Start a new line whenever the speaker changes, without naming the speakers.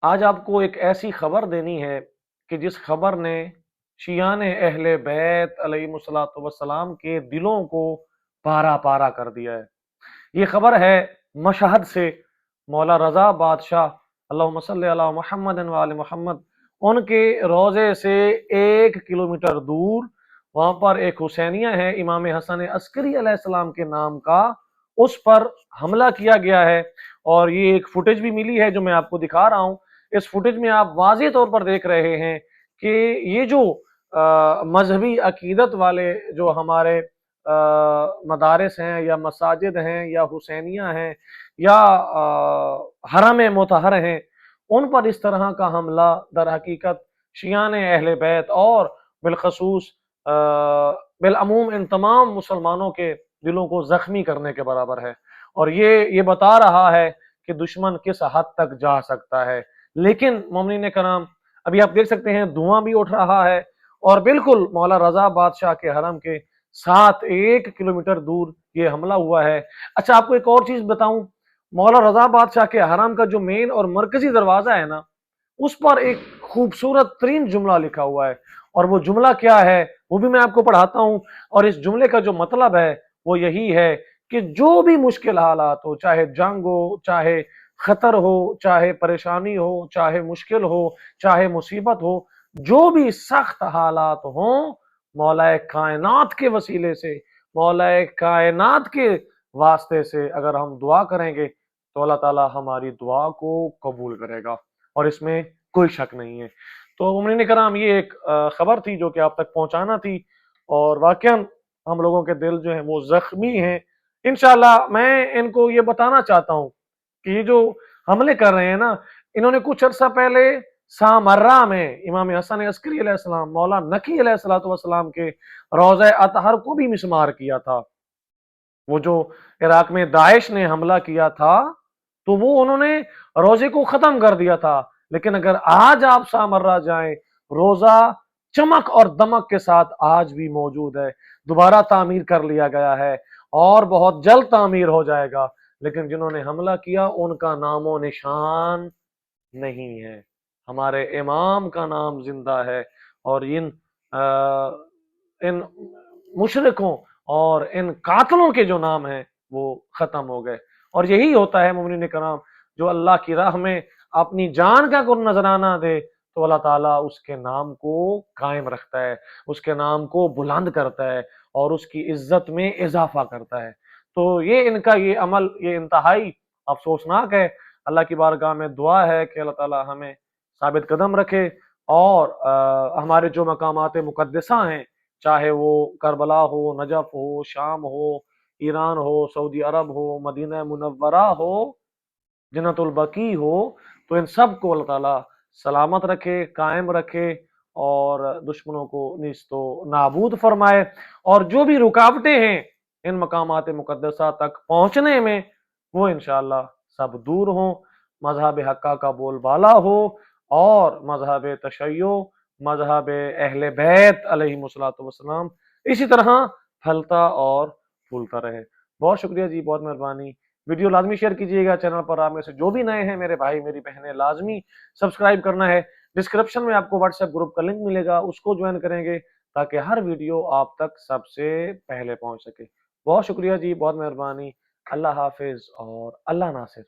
آج آپ کو ایک ایسی خبر دینی ہے کہ جس خبر نے شیعان اہل بیت علیہ الصلوۃ والسلام کے دلوں کو پارا پارا کر دیا ہے۔ یہ خبر ہے مشہد سے، مولا رضا بادشاہ اللہم صلی علی محمد و آل محمد، ان کے روضے سے 1 کلومیٹر دور وہاں پر ایک حسینیہ ہے امام حسن عسکری علیہ السلام کے نام کا، اس پر حملہ کیا گیا ہے۔ اور یہ ایک فوٹیج بھی ملی ہے جو میں آپ کو دکھا رہا ہوں۔ اس فوٹیج میں آپ واضح طور پر دیکھ رہے ہیں کہ یہ جو مذہبی عقیدت والے جو ہمارے مدارس ہیں یا مساجد ہیں یا حسینیہ ہیں یا حرم مطہر ہیں، ان پر اس طرح کا حملہ در حقیقت شیعان اہل بیت اور بالخصوص بالعموم ان تمام مسلمانوں کے دلوں کو زخمی کرنے کے برابر ہے، اور یہ بتا رہا ہے کہ دشمن کس حد تک جا سکتا ہے۔ لیکن مومنین کرام، ابھی آپ دیکھ سکتے ہیں دھواں بھی اٹھ رہا ہے، اور بالکل مولا رضا بادشاہ کے حرم کے ساتھ 1 کلومیٹر دور یہ حملہ ہوا ہے۔ اچھا، آپ کو ایک اور چیز بتاؤں، مولا رضا بادشاہ کے حرم کا جو مین اور مرکزی دروازہ ہے نا، اس پر ایک خوبصورت ترین جملہ لکھا ہوا ہے، اور وہ جملہ کیا ہے وہ بھی میں آپ کو پڑھاتا ہوں۔ اور اس جملے کا جو مطلب ہے وہ یہی ہے کہ جو بھی مشکل حالات ہو، چاہے جنگ ہو، چاہے خطر ہو، چاہے پریشانی ہو، چاہے مشکل ہو، چاہے مصیبت ہو، جو بھی سخت حالات ہوں، مولا کائنات کے وسیلے سے، مولا کائنات کے واسطے سے اگر ہم دعا کریں گے تو اللہ تعالی ہماری دعا کو قبول کرے گا، اور اس میں کوئی شک نہیں ہے۔ تو مومنین کرام، یہ ایک خبر تھی جو کہ آپ تک پہنچانا تھی، اور واقعا ہم لوگوں کے دل جو ہیں وہ زخمی ہیں۔ انشاءاللہ میں ان کو یہ بتانا چاہتا ہوں کہ یہ جو حملے کر رہے ہیں نا، انہوں نے کچھ عرصہ پہلے سامرہ میں امام حسن عسکری علیہ السلام، مولا نقی علیہ السلام کے روضہ اطہر کو بھی مسمار کیا تھا۔ وہ جو عراق میں داعش نے حملہ کیا تھا تو وہ انہوں نے روزے کو ختم کر دیا تھا، لیکن اگر آج آپ سامرہ جائیں، روزہ چمک اور دمک کے ساتھ آج بھی موجود ہے، دوبارہ تعمیر کر لیا گیا ہے اور بہت جلد تعمیر ہو جائے گا، لیکن جنہوں نے حملہ کیا ان کا نام و نشان نہیں ہے۔ ہمارے امام کا نام زندہ ہے، اور ان مشرکوں اور ان قاتلوں کے جو نام ہیں وہ ختم ہو گئے۔ اور یہی ہوتا ہے مومنین کرام، جو اللہ کی راہ میں اپنی جان کا کوئی نذرانہ دے تو اللہ تعالیٰ اس کے نام کو قائم رکھتا ہے، اس کے نام کو بلند کرتا ہے اور اس کی عزت میں اضافہ کرتا ہے۔ تو یہ ان کا یہ عمل یہ انتہائی افسوسناک ہے۔ اللہ کی بارگاہ میں دعا ہے کہ اللہ تعالیٰ ہمیں ثابت قدم رکھے، اور ہمارے جو مقامات مقدسہ ہیں، چاہے وہ کربلا ہو، نجف ہو، شام ہو، ایران ہو، سعودی عرب ہو، مدینہ منورہ ہو، جنت البقیع ہو، تو ان سب کو اللہ تعالیٰ سلامت رکھے، قائم رکھے، اور دشمنوں کو نیست و نابود فرمائے، اور جو بھی رکاوٹیں ہیں ان مقامات مقدسہ تک پہنچنے میں وہ انشاءاللہ سب دور ہوں، مذہب حقہ کا بول بالا ہو، اور مذہب تشیع، مذہب اہل بیت علیہ الصلوۃ والسلام اسی طرح پھلتا اور پھولتا رہے۔ بہت شکریہ جی، بہت مہربانی۔ ویڈیو لازمی شیئر کیجیے گا، چینل پر آپ میں سے جو بھی نئے ہیں میرے بھائی میری بہنیں لازمی سبسکرائب کرنا ہے۔ ڈسکرپشن میں آپ کو واٹس ایپ گروپ کا لنک ملے گا، اس کو جوائن کریں گے تاکہ ہر ویڈیو آپ تک سب سے پہلے پہنچ سکے۔ بہت شکریہ جی، بہت مہربانی۔ اللہ حافظ اور اللہ ناصر۔